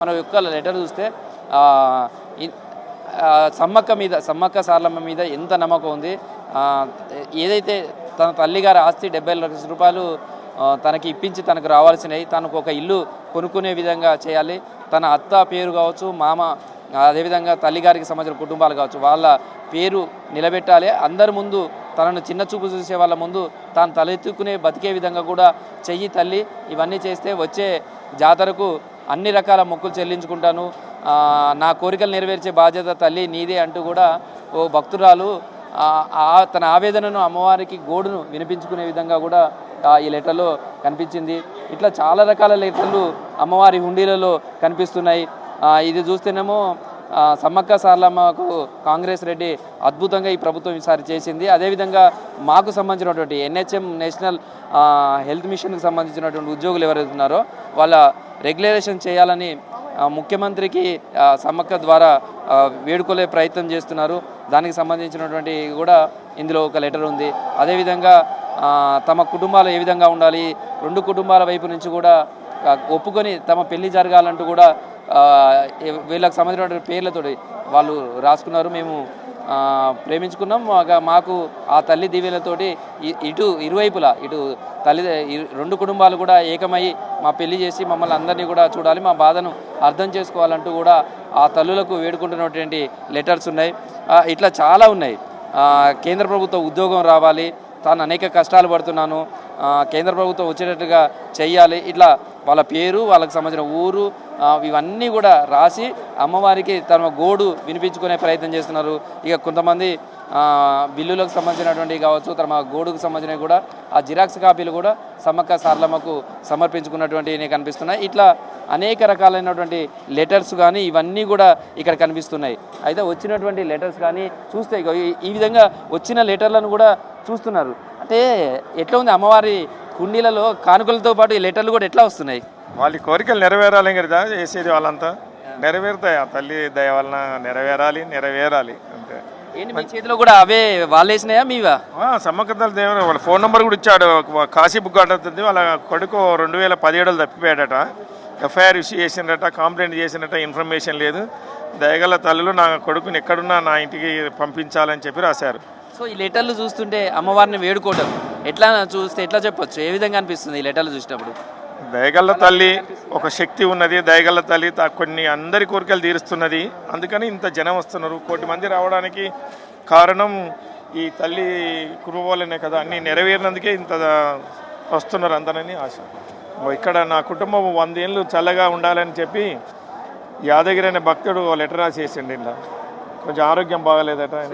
మన యొక్క లెటర్ చూస్తే సమ్మక్క సారలమ్మ మీద ఎంత నమ్మకం ఉంది. ఏదైతే తన తల్లిగారి ఆస్తి 70 లక్షల రూపాయలు తనకి ఇప్పించి తనకు రావాల్సినవి, తనకు ఒక ఇల్లు కొనుక్కునే విధంగా చేయాలి. తన అత్త పేరు కావచ్చు, మామ, అదేవిధంగా తల్లిగారికి సంబంధించిన కుటుంబాలు కావచ్చు, వాళ్ళ పేరు నిలబెట్టాలి. అందరి ముందు తనను చిన్న చూపు చూసే వాళ్ళ ముందు తాను తలెత్తుకునే బతికే విధంగా కూడా చెయ్యి తల్లి. ఇవన్నీ చేస్తే వచ్చే జాతరకు అన్ని రకాల మొక్కులు చెల్లించుకుంటాను, నా కోరికలు నెరవేర్చే బాధ్యత తల్లి నీదే అంటూ కూడా ఓ భక్తురాలు తన ఆవేదనను అమ్మవారికి గోడును వినిపించుకునే విధంగా కూడా ఈ లెటర్లో కనిపించింది. ఇట్లా చాలా రకాల లెటర్లు అమ్మవారి హుండీలలో కనిపిస్తున్నాయి. ఇది చూస్తేనేమో సమ్మక్క సారలమ్మకు కాంగ్రెస్ రెడ్డి అద్భుతంగా ఈ ప్రభుత్వం ఈసారి చేసింది. అదేవిధంగా మాకు సంబంధించినటువంటి NHM నేషనల్ హెల్త్ మిషన్కి సంబంధించినటువంటి ఉద్యోగులు ఎవరైతే ఉన్నారో వాళ్ళ రెగ్యులరేషన్ చేయాలని ముఖ్యమంత్రికి సమ్మక్క ద్వారా వేడుకోలే ప్రయత్నం చేస్తున్నారు. దానికి సంబంధించినటువంటి కూడా ఇందులో ఒక లెటర్ ఉంది. అదేవిధంగా తమ కుటుంబాలు ఏ విధంగా ఉండాలి, 2 కుటుంబాల వైపు నుంచి కూడా ఒప్పుకొని తమ పెళ్లి జరగాలంటూ కూడా వీళ్ళకి సంబంధించిన పేర్లతోటి వాళ్ళు రాసుకున్నారు. మేము ప్రేమించుకున్నాం, మాకు ఆ తల్లి దీవెనతోటి ఇటు ఇరువైపులా ఇటు తల్లి 2 కుటుంబాలు కూడా ఏకమై మా పెళ్లి చేసి మమ్మల్ని అందరినీ కూడా చూడాలి, మా బాధను అర్థం చేసుకోవాలంటూ కూడా ఆ తల్లులకు వేడుకుంటున్నటువంటి లెటర్స్ ఉన్నాయి. ఇట్లా చాలా ఉన్నాయి. కేంద్ర ప్రభుత్వ ఉద్యోగం రావాలి, తాను అనేక కష్టాలు పడుతున్నాను, కేంద్ర ప్రభుత్వం వచ్చేటట్టుగా చెయ్యాలి, ఇట్లా వాళ్ళ పేరు, వాళ్ళకి సంబంధించిన ఊరు, ఇవన్నీ కూడా రాసి అమ్మవారికి తమ గోడు వినిపించుకునే ప్రయత్నం చేస్తున్నారు. ఇక కొంతమంది బిల్లులకు సంబంధించినటువంటి కావచ్చు, తమ గోడుకు సంబంధించినవి కూడా ఆ జిరాక్స్ కాపీలు కూడా సమ్మక్క సారలమ్మకు సమర్పించుకున్నటువంటివి కనిపిస్తున్నాయి. ఇట్లా అనేక రకాలైనటువంటి లెటర్స్ కానీ ఇవన్నీ కూడా ఇక్కడ కనిపిస్తున్నాయి. అయితే వచ్చినటువంటి లెటర్స్ కానీ చూస్తే ఈ విధంగా వచ్చిన లెటర్లను కూడా చూస్తున్నారు. అంటే ఎట్లా ఉంది అమ్మవారి కుండీలలో కానుకలతో పాటు ఈ లెటర్లు కూడా ఎట్లా వస్తున్నాయి? వాళ్ళ కోరికలు నెరవేరాలి కదా చేసేది, వాళ్ళంతా నెరవేరుతాయి. ఆ తల్లి దయ వలన నెరవేరాలి అంతే. ఏంటి మీ చేతిలో కూడా అవే వాళ్ళు వేసినాయా మీవా? సమ్మక్క తల్లి దేవుడు వాళ్ళ ఫోన్ నెంబర్ కూడా ఇచ్చాడు. కాశీ బుక్ అంటుంది, వాళ్ళ కొడుకు 2017లో తప్పిపోయాడట, FIR ఇష్యూ చేసినట, కంప్లైంట్ చేసినట్ట, ఇన్ఫర్మేషన్ లేదు. దయగల తల్లులు నా కొడుకుని ఎక్కడున్నా నా ఇంటికి పంపించాలని చెప్పి రాశారు. సో ఈ లెటర్లు చూస్తుంటే అమ్మవారిని వేడుకోవటం ఎట్లా చూస్తే ఎట్లా చెప్పొచ్చు, ఏ విధంగా అనిపిస్తుంది ఈ లెటర్లు చూసినప్పుడు? దయగల్ల తల్లి ఒక శక్తి ఉన్నది. దయగల్ల తల్లి కొన్ని అందరి కోరికలు తీరుస్తున్నది. అందుకని ఇంత జనం వస్తున్నారు. 1 కోటి మంది రావడానికి కారణం ఈ తల్లి కృపవలనే కదా. అన్నీ నెరవేరినందుకే ఇంత వస్తున్నారు అందరని ఆశ. ఇక్కడ నా కుటుంబం 100 ఏళ్ళు చల్లగా ఉండాలని చెప్పి యాదగిరి అనే భక్తుడు లెటర్ రాసి వేసిండి. ఇలా కొంచెం ఆరోగ్యం బాగాలేదట ఆయన.